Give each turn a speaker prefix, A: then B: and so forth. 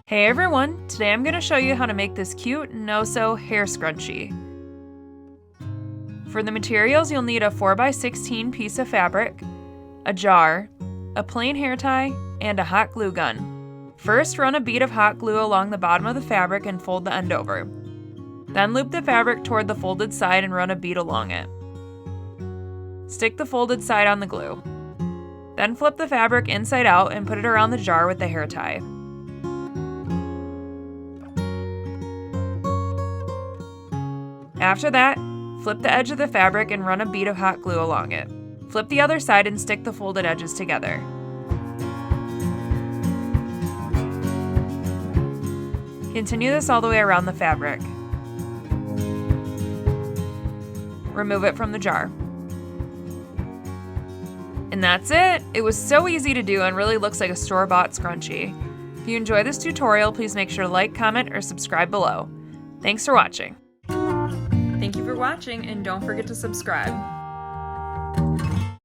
A: Hey everyone! Today I'm going to show you how to make this cute no-sew hair scrunchie. For the materials, you'll need a 4x16 piece of fabric, a jar, a plain hair tie, and a hot glue gun. First, run a bead of hot glue along the bottom of the fabric and fold the end over. Then loop the fabric toward the folded side and run a bead along it. Stick the folded side on the glue. Then flip the fabric inside out and put it around the jar with the hair tie. After that, flip the edge of the fabric and run a bead of hot glue along it. Flip the other side and stick the folded edges together. Continue this all the way around the fabric. Remove it from the jar. And that's it! It was so easy to do and really looks like a store-bought scrunchie. If you enjoy this tutorial, please make sure to like, comment, or subscribe below. Thanks for watching. Thank you for watching, and don't forget to subscribe.